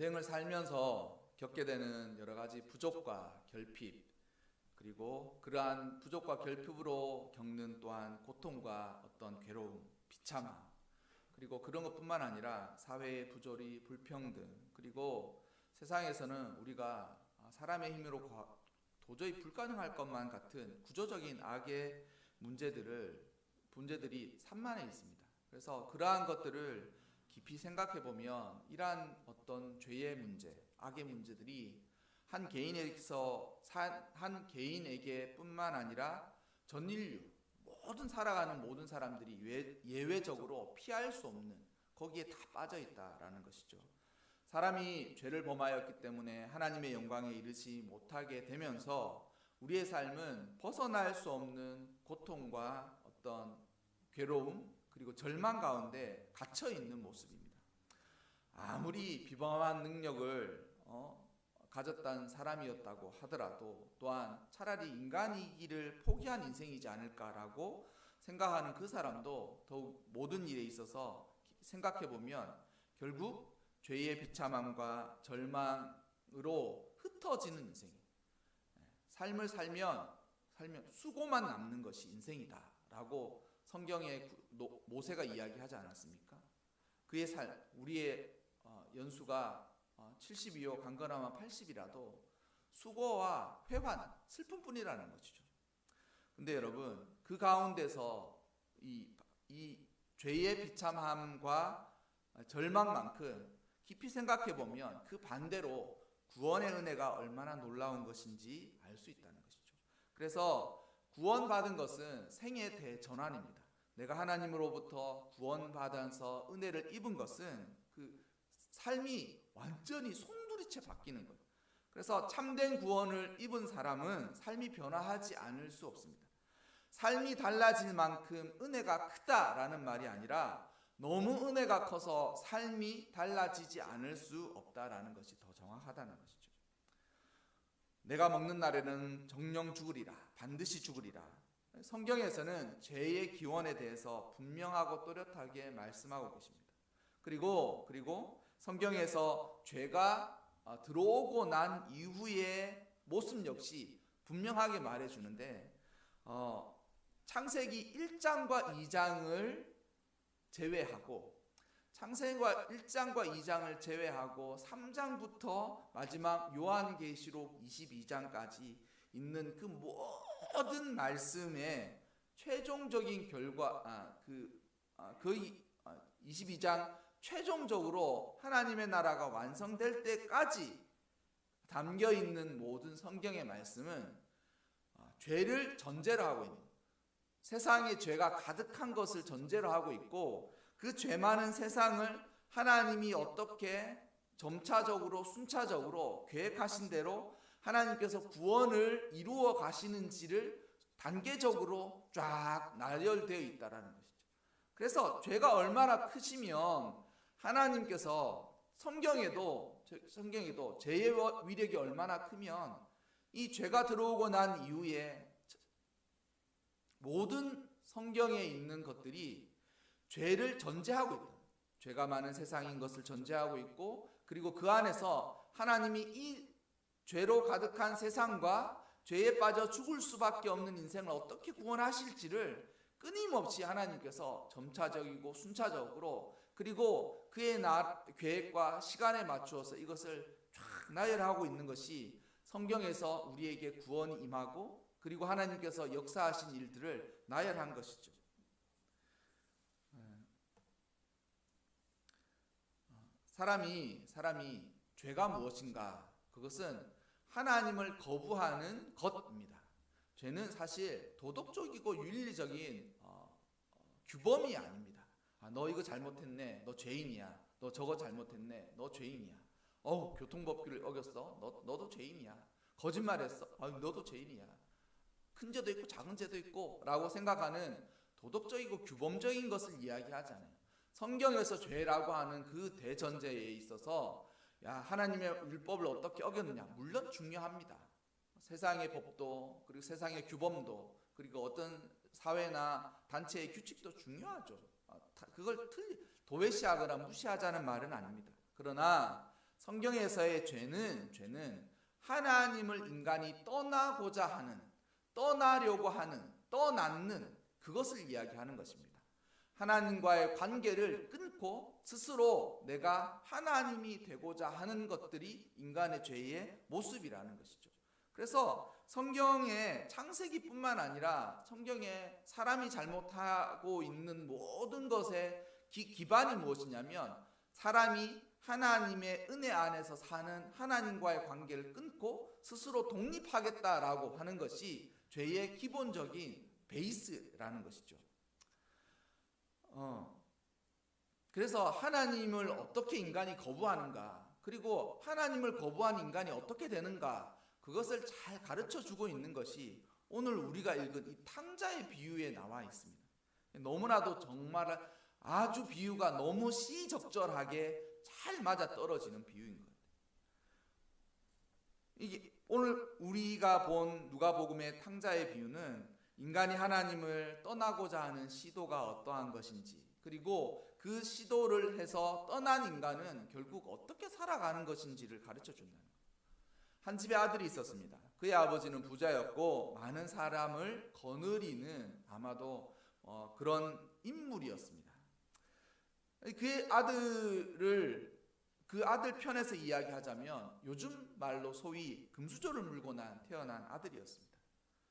인생을 살면서 겪게 되는 여러 가지 부족과 결핍, 그리고 그러한 부족과 결핍으로 겪는 또한 고통과 어떤 괴로움, 비참함, 그리고 그런 것뿐만 아니라 사회의 부조리, 불평등, 그리고 세상에서는 우리가 사람의 힘으로 도저히 불가능할 것만 같은 구조적인 악의 문제들이 산만해 있습니다. 그래서 그러한 것들을 깊이 생각해 보면 이러한 어떤 죄의 문제, 악의 문제들이 한 개인에게뿐만 아니라 전 인류 살아가는 모든 사람들이 예외적으로 피할 수 없는 거기에 다 빠져 있다라는 것이죠. 사람이 죄를 범하였기 때문에 하나님의 영광에 이르지 못하게 되면서 우리의 삶은 벗어날 수 없는 고통과 어떤 괴로움 그리고 절망 가운데 갇혀 있는 모습입니다. 아무리 비범한 능력을 가졌던 사람이었다고 하더라도 또한 차라리 인간이기를 포기한 인생이지 않을까라고 생각하는 그 사람도 더욱 모든 일에 있어서 생각해 보면 결국 죄의 비참함과 절망으로 흩어지는 인생, 삶을 살면 수고만 남는 것이 인생이다라고 성경에 모세가 이야기하지 않았습니까? 그의 우리의 연수가 72요 강건하면 80이라도 수고와 회환, 슬픔뿐이라는 것이죠. 근데 여러분, 그 가운데서 이 죄의 비참함과 절망만큼 깊이 생각해 보면 그 반대로 구원의 은혜가 얼마나 놀라운 것인지 알 수 있다는 것이죠. 그래서 구원받은 것은 생의 대전환입니다. 내가 하나님으로부터 구원받아서 은혜를 입은 것은 그 삶이 완전히 송두리째 바뀌는 거예요. 그래서 참된 구원을 입은 사람은 삶이 변화하지 않을 수 없습니다. 삶이 달라질 만큼 은혜가 크다라는 말이 아니라 너무 은혜가 커서 삶이 달라지지 않을 수 없다라는 것이 더 정확하다는 것이죠. 내가 먹는 날에는 정령 죽으리라, 반드시 죽으리라. 성경에서는 죄의 기원에 대해서 분명하고 또렷하게 말씀하고 계십니다. 그리고 성경에서 죄가 들어오고 난 이후의 모습 역시 분명하게 말해주는데 창세기 1장과 2장을 제외하고 창세기 1장과 2장을 제외하고 3장부터 마지막 요한계시록 22장까지 있는 그 모든 말씀의 최종적인 결과 거의 22장 최종적으로 하나님의 나라가 완성될 때까지 담겨 있는 모든 성경의 말씀은 죄를 전제로 하고 있는, 세상에 죄가 가득한 것을 전제로 하고 있고 그 죄 많은 세상을 하나님이 어떻게 점차적으로 순차적으로 계획하신 대로 하나님께서 구원을 이루어 가시는지를 단계적으로 쫙 나열되어 있다는 것이죠. 그래서 죄가 얼마나 크시면 하나님께서 성경에도 죄의 위력이 얼마나 크면 이 죄가 들어오고 난 이후에 모든 성경에 있는 것들이 죄를 전제하고 있다. 죄가 많은 세상인 것을 전제하고 있고 그리고 그 안에서 하나님이 이 죄로 가득한 세상과 죄에 빠져 죽을 수밖에 없는 인생을 어떻게 구원하실지를 끊임없이 하나님께서 점차적이고 순차적으로 그리고 그의 계획과 시간에 맞추어서 이것을 쫙 나열하고 있는 것이 성경에서 우리에게 구원이 임하고 그리고 하나님께서 역사하신 일들을 나열한 것이죠. 사람이 죄가 무엇인가? 그것은 하나님을 거부하는 것입니다. 죄는 사실 도덕적이고 윤리적인 규범이 아닙니다. 너 이거 잘못했네, 너 죄인이야. 너 저거 잘못했네, 너 죄인이야. 교통법규를 어겼어, 너도 죄인이야. 거짓말했어, 너도 죄인이야. 큰 죄도 있고 작은 죄도 있고 라고 생각하는 도덕적이고 규범적인 것을 이야기하잖아요. 성경에서 죄라고 하는 그 대전제에 있어서 하나님의 율법을 어떻게 어겼느냐, 물론 중요합니다. 세상의 법도 그리고 세상의 규범도 그리고 어떤 사회나 단체의 규칙도 중요하죠. 그걸 도외시하거나 무시하자는 말은 아닙니다. 그러나 성경에서의 죄는 하나님을 인간이 떠나고자 하는, 떠나려고 하는, 떠났는 그것을 이야기하는 것입니다. 하나님과의 관계를 끊고 스스로 내가 하나님이 되고자 하는 것들이 인간의 죄의 모습이라는 것이죠. 그래서 성경의 창세기뿐만 아니라 성경에 사람이 잘못하고 있는 모든 것의 기반이 무엇이냐면 사람이 하나님의 은혜 안에서 사는 하나님과의 관계를 끊고 스스로 독립하겠다라고 하는 것이 죄의 기본적인 베이스라는 것이죠. 그래서 하나님을 어떻게 인간이 거부하는가, 그리고 하나님을 거부한 인간이 어떻게 되는가, 그것을 잘 가르쳐 주고 있는 것이 오늘 우리가 읽은 이 탕자의 비유에 나와 있습니다. 너무나도 정말 아주 비유가 너무 시적절하게 잘 맞아 떨어지는 비유인 것 같아요. 이게 오늘 우리가 본 누가복음의 탕자의 비유는 인간이 하나님을 떠나고자 하는 시도가 어떠한 것인지, 그리고 그 시도를 해서 떠난 인간은 결국 어떻게 살아가는 것인지를 가르쳐 준다는 거예요. 한 집에 아들이 있었습니다. 그의 아버지는 부자였고 많은 사람을 거느리는 아마도 그런 인물이었습니다. 그 아들 편에서 이야기하자면 요즘 말로 소위 금수저를 물고 태어난 아들이었습니다.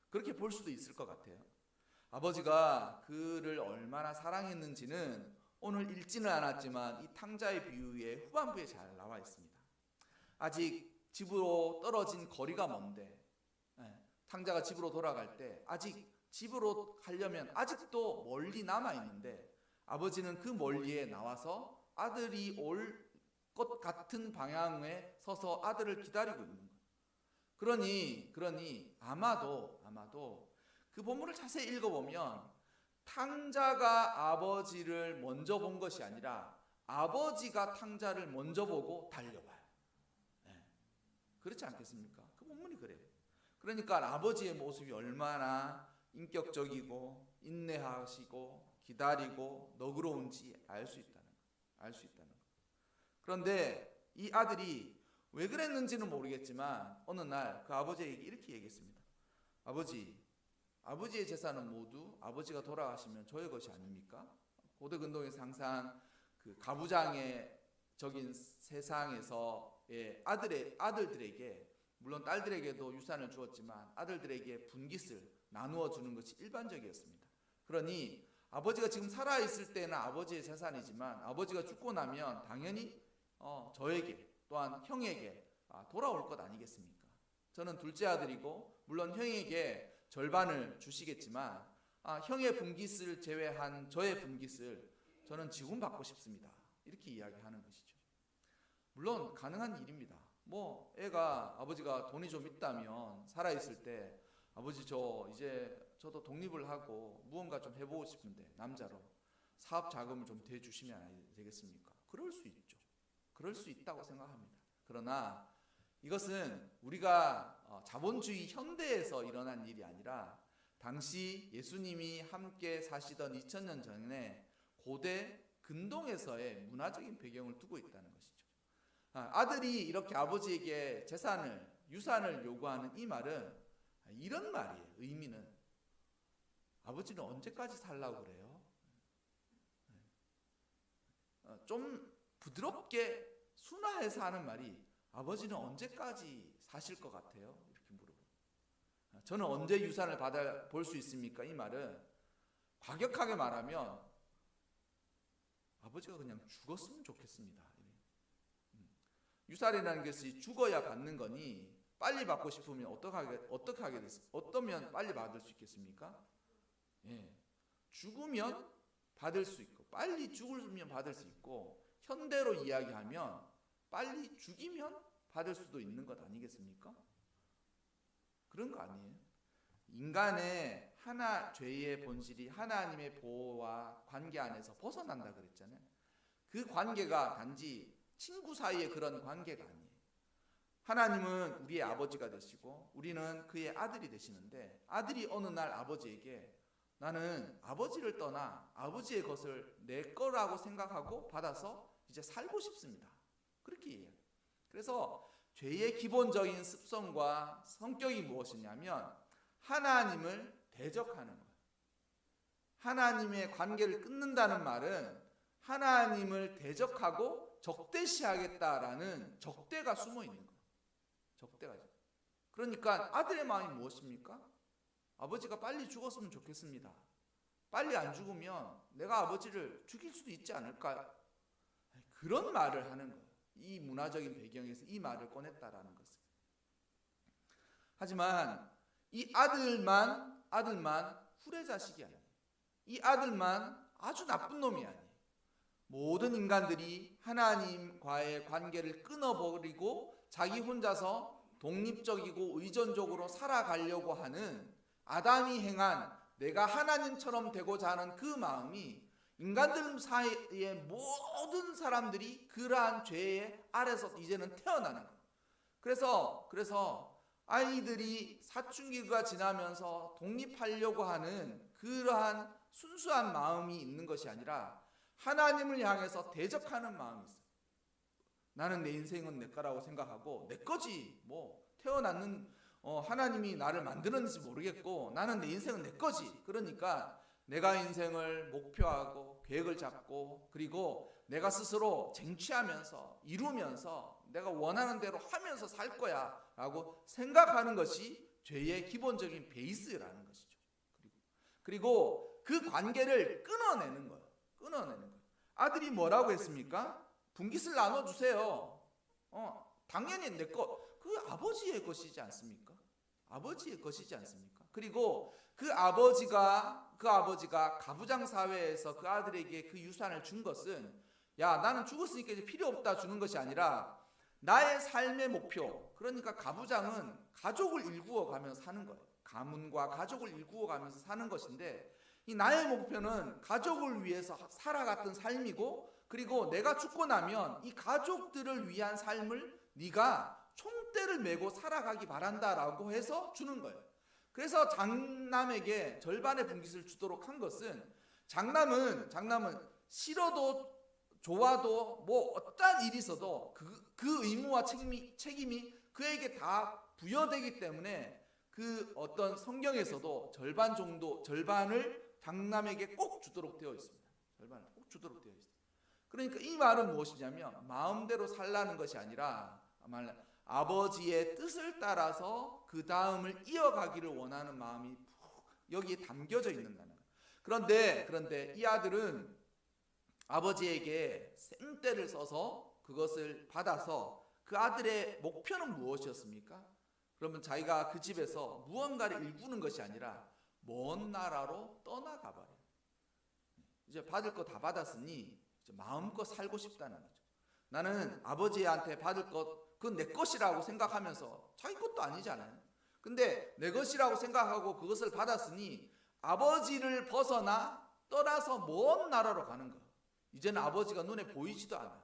그렇게 볼 수도 있을 것 같아요. 아버지가 그를 얼마나 사랑했는지는 오늘 읽지는 않았지만 이 탕자의 비유의 후반부에 잘 나와 있습니다. 아직 집으로 떨어진 거리가 먼데, 탕자가 집으로 돌아갈 때 아직 집으로 가려면 아직도 멀리 남아 있는데 아버지는 그 멀리에 나와서 아들이 올 것 같은 방향에 서서 아들을 기다리고 있는 거예요. 그러니 아마도 그 본문을 자세히 읽어보면 탕자가 아버지를 먼저 본 것이 아니라 아버지가 탕자를 먼저 보고 달려와요. 그렇지 않겠습니까? 그 본문이 그래요. 그러니까 아버지의 모습이 얼마나 인격적이고 인내하시고 기다리고 너그러운지 알 수 있다는 거. 그런데 이 아들이 왜 그랬는지는 모르겠지만 어느 날 그 아버지에게 이렇게 얘기했습니다. 아버지의 재산은 모두 아버지가 돌아가시면 저의 것이 아닙니까? 고대 근동에서 항상 그 가부장적인 세상에서의 아들들에게, 물론 딸들에게도 유산을 주었지만 아들들에게 분깃을 나누어 주는 것이 일반적이었습니다. 그러니 아버지가 지금 살아있을 때는 아버지의 재산이지만 아버지가 죽고 나면 당연히 저에게 또한 형에게 돌아올 것 아니겠습니까? 저는 둘째 아들이고 물론 형에게 절반을 주시겠지만 형의 분깃을 제외한 저의 분깃을 저는 지원받고 싶습니다. 이렇게 이야기하는 것이죠. 물론 가능한 일입니다. 애가 아버지가 돈이 좀 있다면 살아있을 때 아버지 저도 독립을 하고 무언가 좀 해보고 싶은데 남자로 사업 자금을 좀 대주시면 안 되겠습니까? 그럴 수 있죠. 그럴 수 있다고 생각합니다. 그러나 이것은 우리가 자본주의 현대에서 일어난 일이 아니라 당시 예수님이 함께 사시던 2000년 전에 고대 근동에서의 문화적인 배경을 두고 있다는 것이죠. 아들이 이렇게 아버지에게 유산을 요구하는 이 말은 이런 말이에요. 의미는 아버지는 언제까지 살라고 그래요? 좀 부드럽게 순화해서 하는 말이 아버지는 언제까지 사실 것 같아요? 이렇게 물어보고 저는 언제 유산을 볼 수 있습니까? 이 말은 과격하게 말하면 아버지가 그냥 죽었으면 좋겠습니다. 유산이라는 것이 죽어야 받는 거니 빨리 받고 싶으면 어떠면 빨리 받을 수 있겠습니까? 죽으면 받을 수 있고 빨리 죽으면 받을 수 있고 현대로 이야기하면 빨리 죽이면 받을 수도 있는 것 아니겠습니까? 그런 거 아니에요? 인간의 죄의 본질이 하나님의 보호와 관계 안에서 벗어난다 그랬잖아요. 그 관계가 단지 친구 사이의 그런 관계가 아니에요. 하나님은 우리의 아버지가 되시고 우리는 그의 아들이 되시는데 아들이 어느 날 아버지에게 나는 아버지를 떠나 아버지의 것을 내 거라고 생각하고 받아서 이제 살고 싶습니다. 그렇게 얘기해요. 그래서 죄의 기본적인 습성과 성격이 무엇이냐면 하나님을 대적하는 거예요. 하나님의 관계를 끊는다는 말은 하나님을 대적하고 적대시하겠다라는 적대가 숨어 있는 거예요. 적대가. 그러니까 아들의 마음이 무엇입니까? 아버지가 빨리 죽었으면 좋겠습니다. 빨리 안 죽으면 내가 아버지를 죽일 수도 있지 않을까요? 그런 말을 하는 거예요. 이 문화적인 배경에서 이 말을 꺼냈다라는 것은. 하지만 이 아들만 후레자식이 아니에요. 이 아들만 아주 나쁜 놈이 아니에요. 모든 인간들이 하나님과의 관계를 끊어버리고 자기 혼자서 독립적이고 의존적으로 살아가려고 하는 아담이 행한 내가 하나님처럼 되고자 하는 그 마음이 인간들 사이의 모든 사람들이 그러한 죄의 아래서 이제는 태어나는 거예요. 그래서 아이들이 사춘기가 지나면서 독립하려고 하는 그러한 순수한 마음이 있는 것이 아니라 하나님을 향해서 대적하는 마음이 있어요. 나는 내 인생은 내 거라고 생각하고 내 거지 뭐 태어났는 하나님이 나를 만드는지 모르겠고 나는 내 인생은 내 거지. 그러니까 내가 인생을 목표하고 계획을 잡고 그리고 내가 스스로 쟁취하면서 이루면서 내가 원하는 대로 하면서 살 거야 라고 생각하는 것이 죄의 기본적인 베이스라는 것이죠. 그리고 그 관계를 끊어내는 거예요. 아들이 뭐라고 했습니까? 분깃을 나눠주세요. 당연히 내 거. 그 아버지의 것이지 않습니까? 아버지의 것이지 않습니까? 그리고 그 아버지가 가부장 사회에서 그 아들에게 그 유산을 준 것은 야 나는 죽었으니까 이제 필요 없다 주는 것이 아니라 나의 삶의 목표. 그러니까 가부장은 가족을 일구어 가면서 사는 거예요. 가문과 가족을 일구어 가면서 사는 것인데 이 나의 목표는 가족을 위해서 살아갔던 삶이고 그리고 내가 죽고 나면 이 가족들을 위한 삶을 네가 총대를 메고 살아가기 바란다라고 해서 주는 거예요. 그래서 장남에게 절반의 분깃을 주도록 한 것은 장남은 싫어도 좋아도 뭐 어떠한 일이 있어도 그 의무와 책임이 그에게 다 부여되기 때문에 그 어떤 성경에서도 절반을 장남에게 꼭 주도록 되어 있습니다. 절반을 꼭 주도록 되어 있습니다. 그러니까 이 말은 무엇이냐면 마음대로 살라는 것이 아니라 아버지의 뜻을 따라서 그 다음을 이어가기를 원하는 마음이 여기에 담겨져 있는다는 거예요. 그런데 이 아들은 아버지에게 생떼를 써서 그것을 받아서 그 아들의 목표는 무엇이었습니까? 그러면 자기가 그 집에서 무언가를 일구는 것이 아니라 먼 나라로 떠나가 버려요. 이제 받을 거 다 받았으니 이제 마음껏 살고 싶다는 거죠. 나는 아버지한테 받을 것 그건 내 것이라고 생각하면서 자기 것도 아니잖아요. 근데 내 것이라고 생각하고 그것을 받았으니 아버지를 떠나서 먼 나라로 가는 거예요. 이제는 아버지가 눈에 보이지도 않아요.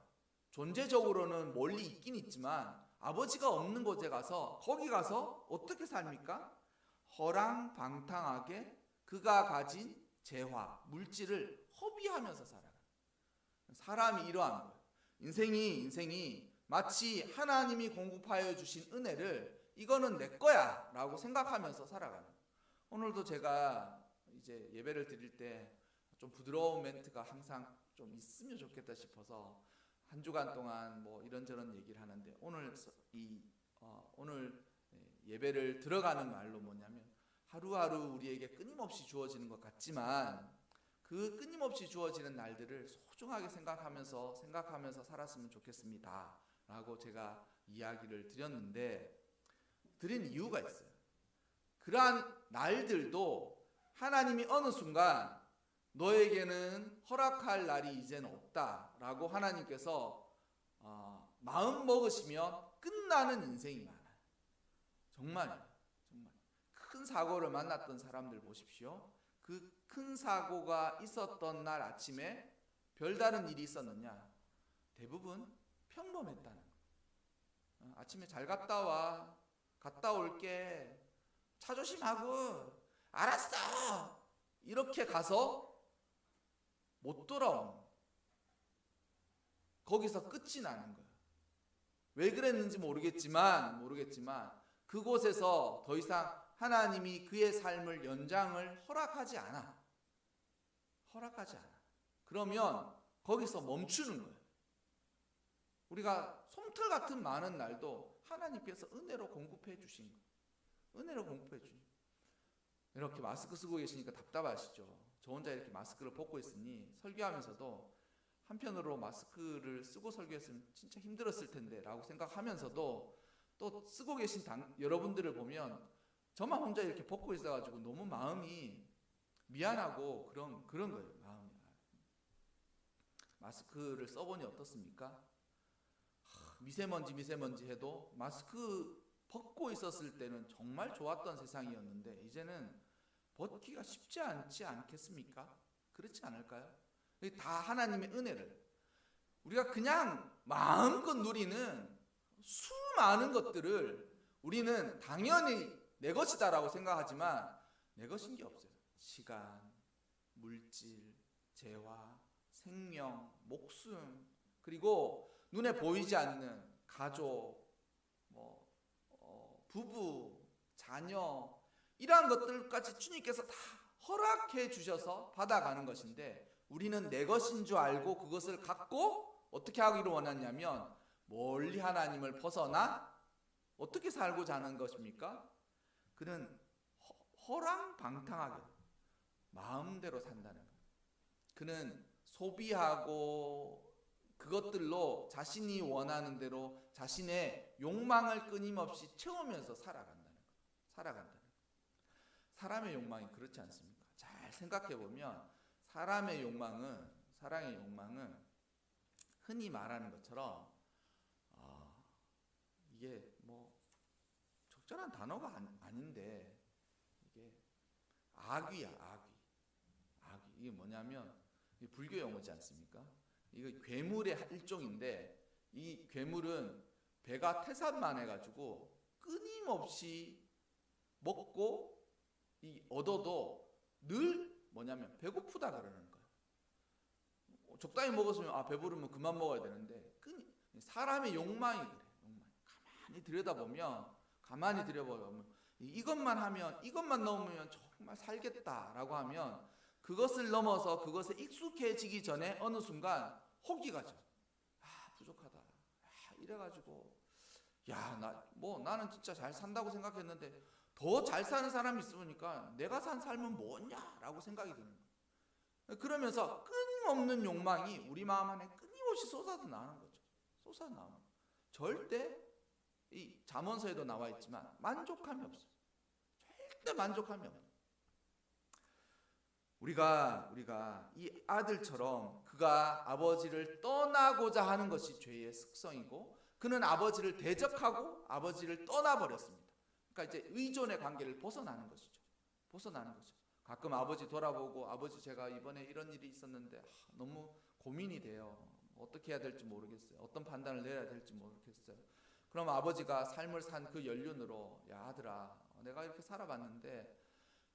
존재적으로는 멀리 있긴 있지만 아버지가 없는 곳에 가서 거기 가서 어떻게 삽니까? 허랑방탕하게 그가 가진 재화, 물질을 허비하면서 살아가요. 사람이 이러한 거예요. 인생이 마치 하나님이 공급하여 주신 은혜를 이거는 내 거야 라고 생각하면서 살아가는 거예요. 오늘도 제가 이제 예배를 드릴 때 좀 부드러운 멘트가 항상 좀 있으면 좋겠다 싶어서 한 주간 동안 뭐 이런저런 얘기를 하는데 오늘 예배를 들어가는 말로 뭐냐면 하루하루 우리에게 끊임없이 주어지는 것 같지만 그 끊임없이 주어지는 날들을 소중하게 생각하면서 살았으면 좋겠습니다 라고 제가 이야기를 드린 이유가 있어요. 그러한 날들도 하나님이 어느 순간 너에게는 허락할 날이 이제는 없다라고 하나님께서 마음 먹으시면 끝나는 인생이 많아요. 정말 큰 사고를 만났던 사람들 보십시오. 그 큰 사고가 있었던 날 아침에 별다른 일이 있었느냐? 대부분 평범했다는 거예요. 아침에 잘 갔다 올게, 차 조심하고, 알았어, 이렇게 가서 못 돌아온 거기서 끝이 나는 거예요. 왜 그랬는지 모르겠지만 그곳에서 더 이상 하나님이 그의 삶을 연장을 허락하지 않아. 그러면 거기서 멈추는 거예요. 우리가 솜털 같은 많은 날도 하나님께서 은혜로 공급해 주신 거예요. 이렇게 마스크 쓰고 계시니까 답답하시죠? 저 혼자 이렇게 마스크를 벗고 있으니 설교하면서도 한편으로 마스크를 쓰고 설교했으면 진짜 힘들었을 텐데 라고 생각하면서도 또 쓰고 계신 여러분들을 보면 저만 혼자 이렇게 벗고 있어가지고 너무 마음이 미안하고 그런 거예요. 마음이. 마스크를 써보니 어떻습니까? 미세먼지 해도 마스크 벗고 있었을 때는 정말 좋았던 세상이었는데 이제는 벗기가 쉽지 않지 않겠습니까? 그렇지 않을까요? 다 하나님의 은혜를 우리가 그냥 마음껏 누리는 수많은 것들을 우리는 당연히 내 것이다라고 생각하지만 내 것인 게 없어요. 시간, 물질, 재화, 생명, 목숨, 그리고 눈에 보이지 않는 가족, 부부, 자녀, 이러한 것들까지 주님께서 다 허락해 주셔서 받아가는 것인데 우리는 내 것인 줄 알고 그것을 갖고 어떻게 하기를 원하냐면 멀리 하나님을 벗어나 어떻게 살고자 하는 것입니까? 그는 허랑방탕하게 마음대로 산다는 거예요. 그는 소비하고 그것들로 자신이 원하는 대로 자신의 욕망을 끊임없이 채우면서 살아간다는 거예요. 사람의 욕망이 그렇지 않습니까? 잘 생각해 보면 사람의 욕망은 흔히 말하는 것처럼 이게 적절한 단어가 아닌데 이게 악귀야. 이게 뭐냐면 불교 용어지 않습니까? 이거 괴물의 일종인데 이 괴물은 배가 태산만해가지고 끊임없이 먹고 얻어도 늘 뭐냐면 배고프다 그러는 거예요. 적당히 먹었으면 배부르면 그만 먹어야 되는데 사람의 욕망이 그래. 가만히 들여다보면 이것만 하면 이것만 넣으면 정말 살겠다라고 하면 그것을 넘어서 그것에 익숙해지기 전에 어느 순간 호기가 져. 부족하다. 이래가지고 나는 진짜 잘 산다고 생각했는데 더 잘 사는 사람이 있으니까 내가 산 삶은 뭐냐라고 생각이 드는 거예요. 그러면서 끊임없는 욕망이 우리 마음 안에 끊임없이 쏟아나오는 거죠. 절대 이 잠언서에도 나와 있지만 만족함이 없어요. 절대 만족함이 없어요. 우리가 이 아들처럼 그가 아버지를 떠나고자 하는 것이 죄의 습성이고 그는 아버지를 대적하고 아버지를 떠나버렸습니다. 그러니까 이제 의존의 관계를 벗어나는 것이죠. 가끔 아버지 돌아보고 아버지 제가 이번에 이런 일이 있었는데 너무 고민이 돼요. 어떻게 해야 될지 모르겠어요. 어떤 판단을 내려야 될지 모르겠어요. 그럼 아버지가 삶을 산 그 연륜으로 야 아들아 내가 이렇게 살아봤는데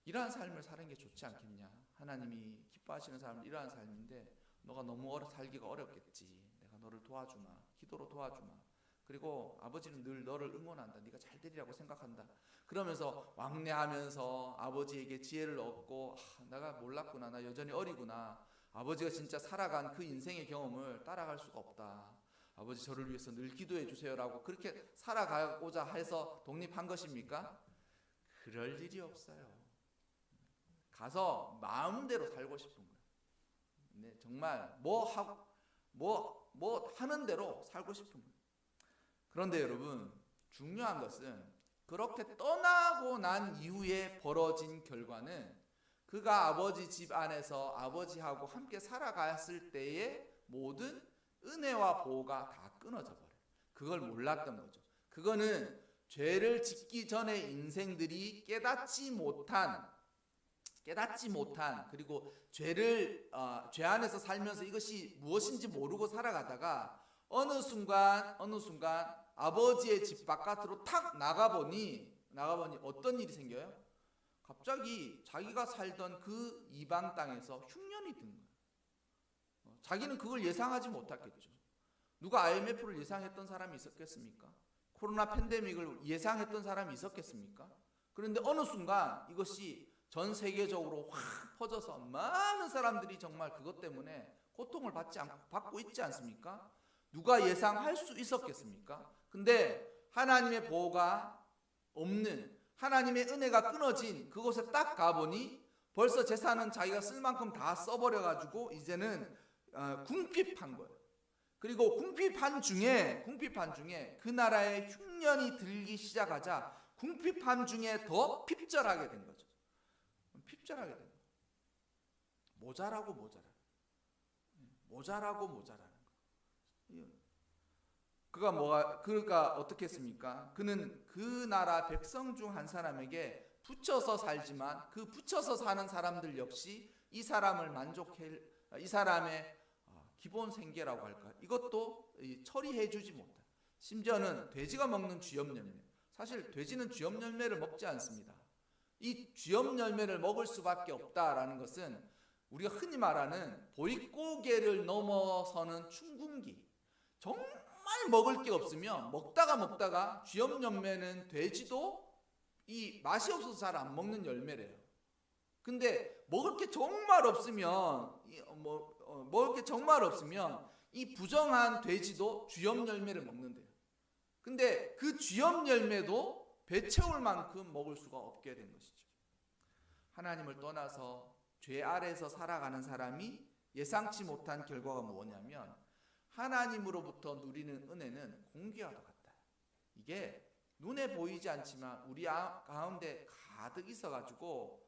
이러한 삶을 사는 게 좋지 않겠냐. 하나님이 기뻐하시는 삶은 이러한 삶인데 너가 너무 살기가 어렵겠지. 내가 너를 도와주마. 기도로 도와주마. 그리고 아버지는 늘 너를 응원한다. 네가 잘 되리라고 생각한다. 그러면서 왕래하면서 아버지에게 지혜를 얻고 내가 몰랐구나. 나 여전히 어리구나. 아버지가 진짜 살아간 그 인생의 경험을 따라갈 수가 없다. 아버지 저를 위해서 늘 기도해 주세요라고 그렇게 살아가고자 해서 독립한 것입니까? 그럴 일이 없어요. 가서 마음대로 살고 싶은 거예요. 네, 정말 뭐 하는 대로 살고 싶은 거예요. 그런데 여러분 중요한 것은 그렇게 떠나고 난 이후에 벌어진 결과는 그가 아버지 집 안에서 아버지하고 함께 살아갔을 때의 모든 은혜와 보호가 다 끊어져 버려요. 그걸 몰랐던 거죠. 그거는 죄를 짓기 전에 인생들이 깨닫지 못한 그리고 죄 안에서 살면서 이것이 무엇인지 모르고 살아가다가 어느 순간 아버지의 집 바깥으로 탁 나가보니 어떤 일이 생겨요? 갑자기 자기가 살던 그 이방 땅에서 흉년이 든 거예요. 자기는 그걸 예상하지 못했겠죠. 누가 IMF를 예상했던 사람이 있었겠습니까? 코로나 팬데믹을 예상했던 사람이 있었겠습니까? 그런데 어느 순간 이것이 전 세계적으로 확 퍼져서 많은 사람들이 정말 그것 때문에 고통을 받고 있지 않습니까? 누가 예상할 수 있었겠습니까? 근데 하나님의 보호가 없는, 하나님의 은혜가 끊어진 그곳에 딱 가보니 벌써 재산은 자기가 쓸 만큼 다 써버려가지고 이제는 궁핍한 거예요. 그리고 궁핍한 중에 그 나라에 흉년이 들기 시작하자 궁핍함 중에 더 핍절하게 된 거죠. 핍절하게 된 거예요. 모자라고 모자라는 거예요. 그가 어떻게 했습니까? 그는 그 나라 백성 중 한 사람에게 붙여서 살지만 그 붙여서 사는 사람들 역시 이 사람의 기본 생계라고 할까? 이것도 처리해 주지 못한. 심지어는 돼지가 먹는 쥐염 열매. 사실 돼지는 쥐염 열매를 먹지 않습니다. 이 쥐염 열매를 먹을 수밖에 없다라는 것은 우리가 흔히 말하는 보릿고개를 넘어서는 충군기. 정말 먹을 게 없으면 먹다가 쥐염 열매는 돼지도 이 맛이 없어서 잘 안 먹는 열매래요. 근데 먹을 게 정말 없으면 이 부정한 돼지도 쥐염 열매를 먹는데요. 근데 그 쥐염 열매도 배 채울 만큼 먹을 수가 없게 된 것이죠. 하나님을 떠나서 죄 아래에서 살아가는 사람이 예상치 못한 결과가 뭐냐면 하나님으로부터 누리는 은혜는 공기와 같다. 이게 눈에 보이지 않지만 우리 가운데 가득 있어가지고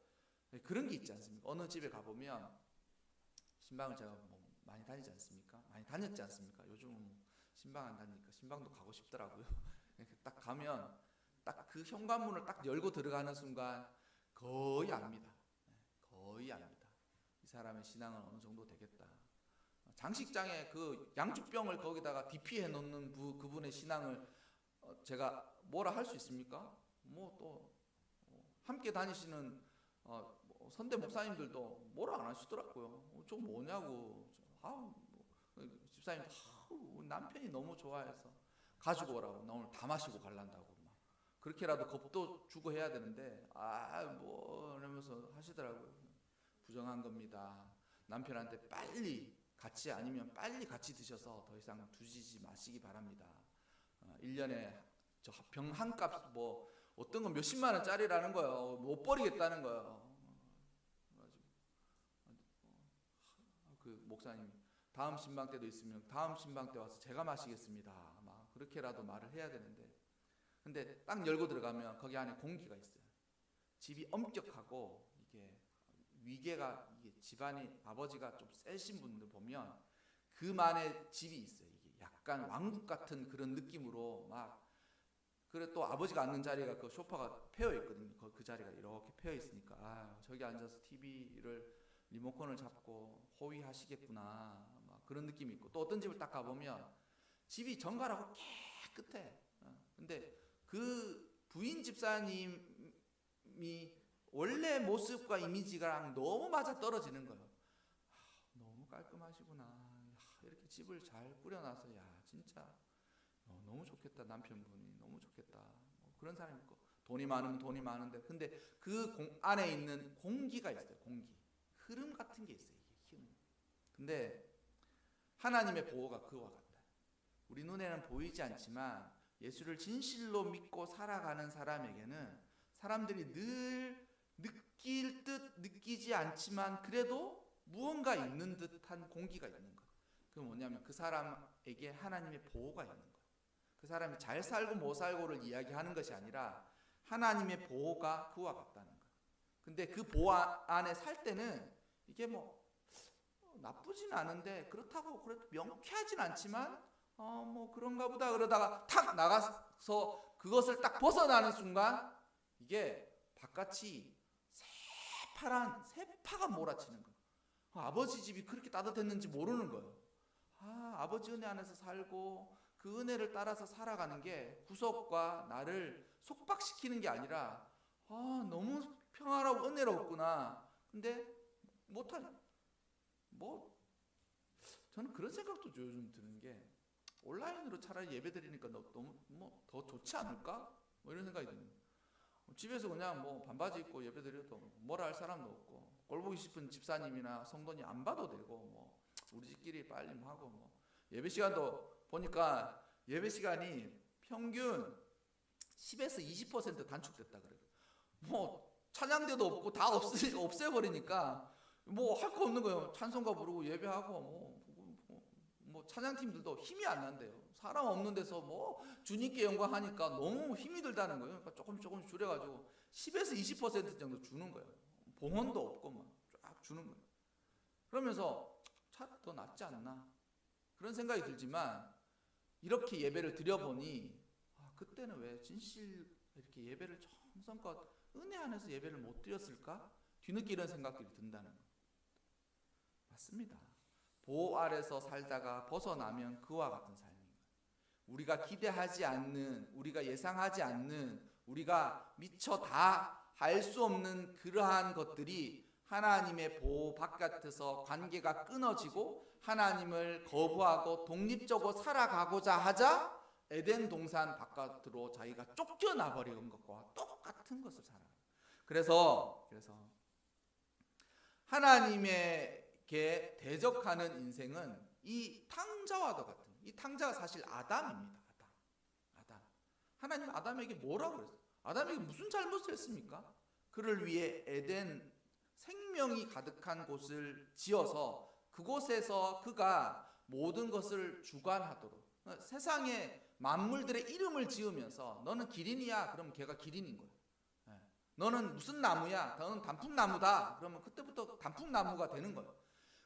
그런 게 있지 않습니까? 어느 집에 가보면 신방을 제가 많이 다니지 않습니까? 많이 다녔지 않습니까? 요즘은 신방 안 다니니까 신방도 가고 싶더라고요. 딱 가면 딱 그 현관문을 딱 열고 들어가는 순간 거의 압니다. 이 사람의 신앙은 어느 정도 되겠다. 장식장에 그 양주병을 거기다가 DP해 놓는 그분의 신앙을 제가 뭐라 할 수 있습니까? 또 함께 다니시는 선대 목사님들도 뭐라 안 하시더라고요. 저 뭐냐고. 집사님 남편이 너무 좋아해서 가지고 오라고. 나 오늘 다 마시고 갈란다고. 그렇게라도 겁도 주고 해야 되는데 이러면서 하시더라고요. 부정한 겁니다. 남편한테 빨리 같이 드셔서 더 이상 두시지 마시기 바랍니다. 1년에 저 병 한 값 어떤 건 몇십만 원짜리라는 거예요. 못 버리겠다는 거예요. 그 목사님 다음 신방 때도 있으면 다음 신방 때 와서 제가 마시겠습니다. 그렇게라도 말을 해야 되는데 근데 딱 열고 들어가면 거기 안에 공기가 있어요. 집이 엄격하고 위계가 집안이 아버지가 좀 세신 분들 보면 그만의 집이 있어요. 이게 약간 왕국 같은 그런 느낌으로 그래 또 아버지가 앉는 자리가 그 소파가 패여 있거든요. 그 자리가 이렇게 패여 있으니까 저기 앉아서 TV를 리모컨을 잡고 호위하시겠구나 그런 느낌이 있고 또 어떤 집을 딱 가보면 집이 정갈하고 깨끗해. 근데 그 부인 집사님이 원래 모습과 이미지랑 너무 맞아 떨어지는 거예요. 너무 깔끔하시구나. 이렇게 집을 잘 꾸려놔서 진짜 너무 좋겠다. 남편분이 너무 좋겠다. 그런 사람이 있고 돈이 많으면 돈이 많은데 근데 그 안에 있는 공기가 있어요. 공기. 흐름 같은 게 있어요. 흐름. 근데 하나님의 보호가 그와 같다. 우리 눈에는 보이지 않지만 예수를 진실로 믿고 살아가는 사람에게는 사람들이 늘 느낄 듯 느끼지 않지만 그래도 무언가 있는 듯한 공기가 있는 거예요. 그게 뭐냐면 그 사람에게 하나님의 보호가 있는 거예요. 그 사람이 잘 살고 못 살고를 이야기하는 것이 아니라 하나님의 보호가 그와 같다는 거예요. 근데 그 보호 안에 살 때는 이게 나쁘진 않은데 그렇다고 명쾌하진 않지만 그런가 보다 그러다가 탁 나가서 그것을 딱 벗어나는 순간 이게 바깥이 새파가 몰아치는 거예요. 아버지 집이 그렇게 따뜻했는지 모르는 거예요. 아버지 은혜 안에서 살고 그 은혜를 따라서 살아가는 게 구속과 나를 속박시키는 게 아니라 너무 평화롭고 은혜롭구나. 근데 못하네. 저는 그런 생각도 요즘 드는 게 온라인으로 차라리 예배 드리니까 너무 뭐 더 좋지 않을까? 뭐 이런 생각이 듭니다. 집에서 그냥 뭐 반바지 입고 예배 드려도 뭐라 할 사람도 없고, 꼴 보기 싶은 집사님이나 성도님 안 봐도 되고, 뭐 우리 집끼리 빨리 뭐 하고, 뭐 예배 시간도 보니까 예배 시간이 평균 10에서 20% 단축됐다 그래요. 뭐 찬양대도 없고 다 없애버리니까 뭐 할 거 없는 거예요. 찬송가 부르고 예배하고 뭐 찬양팀들도 힘이 안 난대요. 사람 없는 데서 뭐 주님께 영광하니까 너무 힘이 들다는 거예요. 그러니까 조금씩 줄여가지고 10에서 20% 정도 주는 거예요. 봉헌도 없고 막 쫙 주는 거예요. 그러면서 차 더 낫지 않나 그런 생각이 들지만, 이렇게 예배를 드려보니 그때는 왜 진실 이렇게 예배를 정성껏 은혜 안에서 예배를 못 드렸을까? 뒤늦게 이런 생각들이 든다는 거. 맞습니다. 보호 아래서 살다가 벗어나면 그와 같은 삶입니다. 우리가 기대하지 않는, 우리가 예상하지 않는, 우리가 미처 다 할 수 없는 그러한 것들이 하나님의 보호 바깥에서 관계가 끊어지고 하나님을 거부하고 독립적으로 살아가고자 하자 에덴 동산 바깥으로 자기가 쫓겨나 버린 것과 똑같은 것을 살아요. 그래서 하나님에게 대적하는 인생은 이 탕자와도 같은, 이 탕자가 사실 아담입니다. 아담. 하나님 아담에게 뭐라고 그랬어요? 아담에게 무슨 잘못을 했습니까? 그를 위해 에덴 생명이 가득한 곳을 지어서 그곳에서 그가 모든 것을 주관하도록, 세상의 만물들의 이름을 지으면서 너는 기린이야. 그러면 걔가 기린인 거예요. 너는 무슨 나무야? 너는 단풍나무다. 그러면 그때부터 단풍나무가 되는 거예요.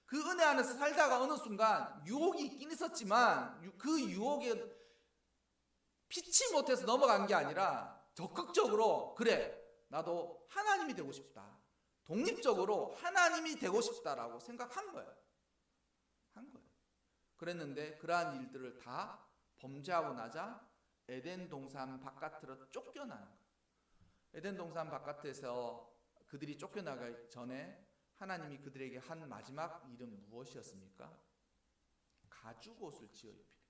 그 은혜 안에서 살다가 어느 순간 유혹이 있긴 있었지만 그 유혹에 피치 못해서 넘어간 게 아니라 적극적으로 그래 나도 하나님이 되고 싶다. 독립적으로 하나님이 되고 싶다라고 생각한 거예요. 그랬는데 그러한 일들을 다 범죄하고 나자 에덴 동산 바깥으로 쫓겨나는 거예요. 에덴 동산 바깥에서 그들이 쫓겨나기 전에 하나님이 그들에게 한 마지막 일은 무엇이었습니까? 가죽옷을 지어 입히래.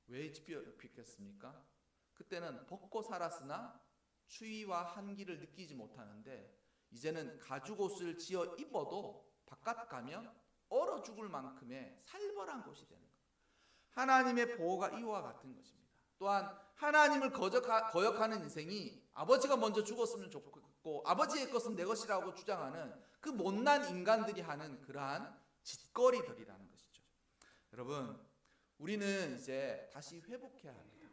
왜 지어 입혔습니까? 그때는 벗고 살았으나 추위와 한기를 느끼지 못하는데 이제는 가죽옷을 지어 입어도 바깥 가면 얼어 죽을 만큼의 살벌한 곳이 되는 거예요. 하나님의 보호가 이와 같은 것입니다. 또한 하나님을 거역하는 인생이 아버지가 먼저 죽었으면 좋겠고 아버지의 것은 내 것이라고 주장하는 그 못난 인간들이 하는 그러한 짓거리들이라는 것이죠. 여러분, 우리는 이제 다시 회복해야 합니다.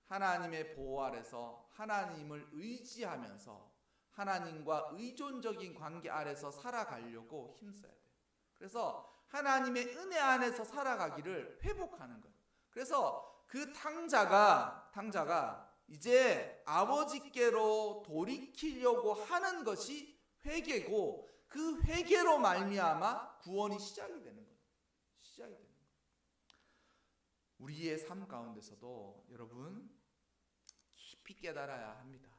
하나님의 보호 아래서 하나님을 의지하면서 하나님과 의존적인 관계 아래서 살아가려고 힘써야 돼요. 그래서 하나님의 은혜 안에서 살아가기를 회복하는 거예요. 그래서 그 탕자가 이제 아버지께로 돌이키려고 하는 것이 회개고, 그 회개로 말미암아 구원이 시작이 되는 거예요. 우리의 삶 가운데서도 여러분 깊이 깨달아야 합니다.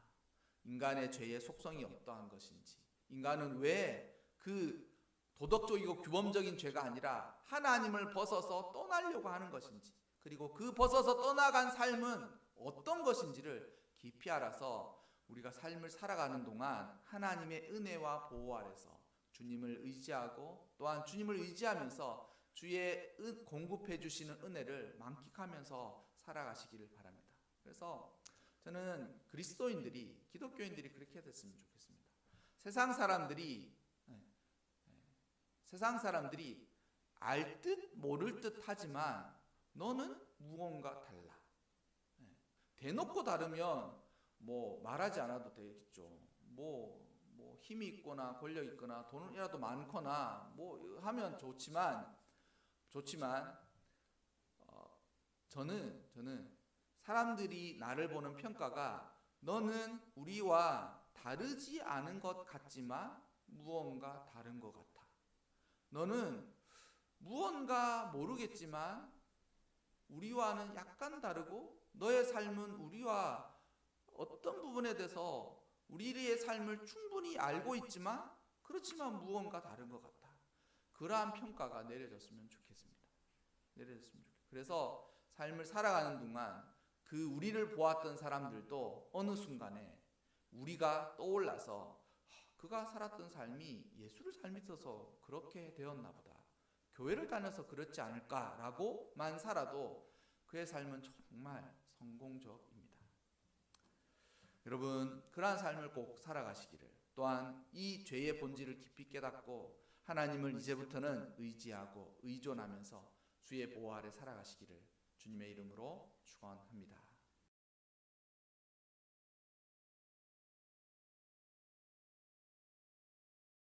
인간의 죄의 속성이 어떠한 것인지, 인간은 왜 그 도덕적이고 규범적인 죄가 아니라 하나님을 벗어서 떠나려고 하는 것인지, 그리고 그 벗어서 떠나간 삶은 어떤 것인지를 깊이 알아서 우리가 삶을 살아가는 동안 하나님의 은혜와 보호 아래서 주님을 의지하고, 또한 주님을 의지하면서 주의 공급해 주시는 은혜를 만끽하면서 살아가시기를 바랍니다. 그래서 저는 그리스도인들이, 기독교인들이 그렇게 됐으면 좋겠습니다. 세상 사람들이 알 듯 모를 듯 하지만 너는 무언가 달라. 대놓고 다르면 뭐 말하지 않아도 되겠죠. 뭐 힘이 있거나 권력 있거나 돈이라도 많거나 뭐 하면 좋지만 저는 사람들이 나를 보는 평가가 너는 우리와 다르지 않은 것 같지만 무언가 다른 것 같아. 너는 무언가 모르겠지만 우리와는 약간 다르고 너의 삶은 우리와 어떤 부분에 대해서 우리의 삶을 충분히 알고 있지만 그렇지만 무언가 다른 것 같아. 그러한 평가가 내려졌으면 좋겠습니다. 그래서 삶을 살아가는 동안 그 우리를 보았던 사람들도 어느 순간에 우리가 떠올라서 그가 살았던 삶이 예수를 잘 믿어서 그렇게 되었나 보다, 교회를 다녀서 그렇지 않을까라고만 살아도 그의 삶은 정말 성공적입니다. 여러분, 그러한 삶을 꼭 살아가시기를, 또한 이 죄의 본질을 깊이 깨닫고 하나님을 이제부터는 의지하고 의존하면서 주의 보호 아래 살아가시기를 주님의 이름으로 축원합니다.